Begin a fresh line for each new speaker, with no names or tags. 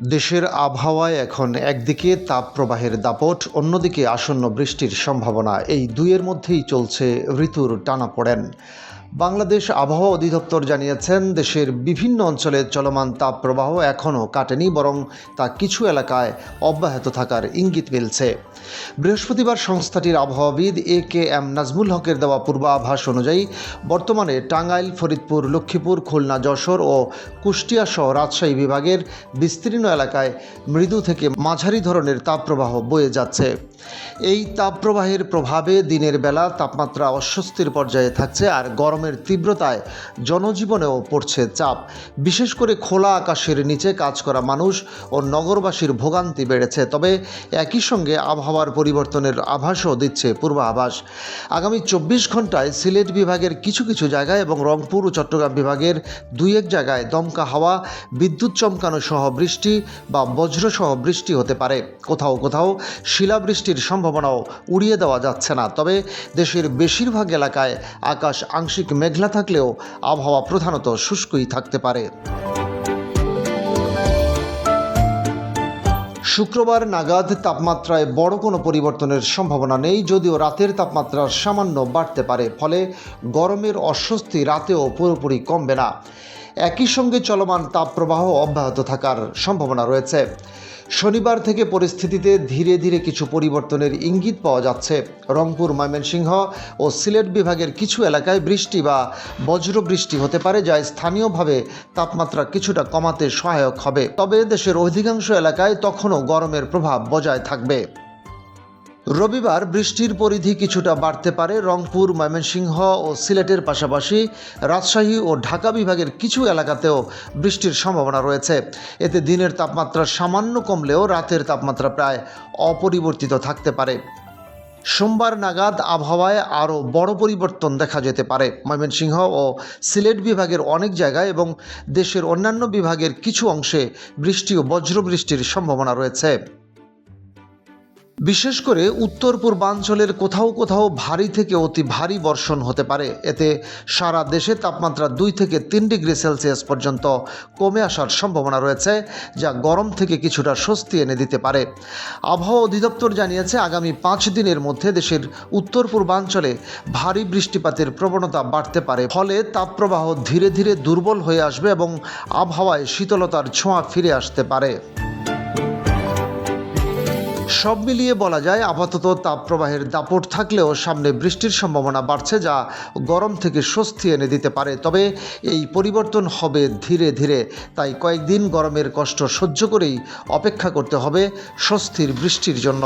দেশের আবহাওয়ায় এখন একদিকে তাপপ্রবাহের দাপট, অন্যদিকে আসন্ন বৃষ্টির সম্ভাবনা। এই দুইয়ের মধ্যেই চলছে ঋতুর টানাপোড়েন। বাংলাদেশ আবহাওয়া অধিদপ্তর জানিয়েছেন, দেশের বিভিন্ন অঞ্চলে চলমান তাপপ্রবাহ এখনও কাটেনি, বরং তা কিছু এলাকায় অব্যাহত থাকার ইঙ্গিত মিলছে। বৃহস্পতিবার সংস্থাটির আবহাওয়াবিদ AKM নাজমুল হকের দেওয়া পূর্বাভাস অনুযায়ী বর্তমানে টাঙ্গাইল, ফরিদপুর, লক্ষ্মীপুর, খুলনা, যশোর ও কুষ্টিয়া সহ রাজশাহী বিভাগের বিস্তীর্ণ এলাকায় মৃদু থেকে মাঝারি ধরনের তাপপ্রবাহ বয়ে যাচ্ছে। এই তাপপ্রবাহের প্রভাবে দিনের বেলা তাপমাত্রা অস্বস্তির পর্যায়ে থাকছে, আর গরমের তীব্রতায় জনজীবনেও পড়ছে চাপ। বিশেষ করে খোলা আকাশের নিচে কাজ করা মানুষ ও নগরবাসীর ভোগান্তি বেড়েছে। তবে একই সঙ্গে আবহাওয়ার পরিবর্তনের আভাসও দিচ্ছে পূর্বাভাস। আগামী 24 ঘন্টায় সিলেট বিভাগের কিছু কিছু জায়গায় এবং রংপুর ও চট্টগ্রাম বিভাগের 2-1 জায়গায় দমকা হাওয়া, বিদ্যুৎ চমকানো সহ বৃষ্টি বা বজ্রসহ বৃষ্টি হতে পারে। কোথাও কোথাও শিলাবৃষ্টির সম্ভাবনাও উড়িয়ে দেওয়া যাচ্ছে না। তবে দেশের বেশিরভাগ এলাকায় আকাশ আংশিক মেঘলা থাকলেও আবহাওয়া প্রধানত শুষ্কই থাকতে পারে। শুক্রবার নাগাদ তাপমাত্রায় বড় কোনো পরিবর্তনের সম্ভাবনা নেই, যদিও রাতের তাপমাত্রা সামান্য বাড়তে পারে। ফলে গরমের অস্বস্তি রাতেও পুরোপুরি কমবে না। একই সঙ্গে চলমান তাপপ্রবাহ অব্যাহত থাকার সম্ভাবনা রয়েছে। শনিবার থেকে পরিস্থিতিতে ধীরে ধীরে কিছু পরিবর্তনের ইঙ্গিত পাওয়া যাচ্ছে। রংপুর, ময়মনসিংহ ও সিলেট বিভাগের কিছু এলাকায় বৃষ্টি বা বজ্রবৃষ্টি হতে পারে, যা স্থানীয়ভাবে তাপমাত্রা কিছুটা কমাতে সহায়ক হবে। তবে দেশের অধিকাংশ এলাকায় তখনও গরমের প্রভাব বজায় থাকবে। রবিবার বৃষ্টির পরিধি কিছুটা বাড়তে পারে। রংপুর, ময়মনসিংহ ও সিলেটের পাশাপাশি রাজশাহী ও ঢাকা বিভাগের কিছু এলাকাতেও বৃষ্টির সম্ভাবনা রয়েছে। এতে দিনের তাপমাত্রা সামান্য কমলেও রাতের তাপমাত্রা প্রায় অপরিবর্তিত থাকতে পারে। সোমবার নাগাদ আবহাওয়ায় আরও বড় পরিবর্তন দেখা যেতে পারে। ময়মনসিংহ ও সিলেট বিভাগের অনেক জায়গায় এবং দেশের অন্যান্য বিভাগের কিছু অংশে বৃষ্টি ও বজ্রবৃষ্টির সম্ভাবনা রয়েছে। বিশেষ করে উত্তর পূর্বাঞ্চলের কোথাও কোথাও ভারী থেকে অতি ভারী বর্ষণ হতে পারে। এতে সারা দেশে তাপমাত্রা 2 থেকে 3 ডিগ্রি সেলসিয়াস পর্যন্ত কমে আসার সম্ভাবনা রয়েছে, যা গরম থেকে কিছুটা স্বস্তি এনে দিতে পারে। আবহাওয়া অধিদপ্তর জানিয়েছে, আগামী 5 দিনের মধ্যে দেশের উত্তর পূর্বাঞ্চলে ভারী বৃষ্টিপাতের প্রবণতা বাড়তে পারে। ফলে তাপপ্রবাহ ধীরে ধীরে দুর্বল হয়ে আসবে এবং আবহাওয়ায় শীতলতার ছোঁয়া ফিরে আসতে পারে। সব মিলিয়ে বলা যায়, আপাতত তাপপ্রবাহের দাপট থাকলেও সামনে বৃষ্টির সম্ভাবনা বাড়ছে, যা গরম থেকে স্বস্তি এনে দিতে পারে। তবে এই পরিবর্তন হবে ধীরে ধীরে, তাই কয়েকদিন গরমের কষ্ট সহ্য করেই অপেক্ষা করতে হবে স্বস্তির বৃষ্টির জন্য।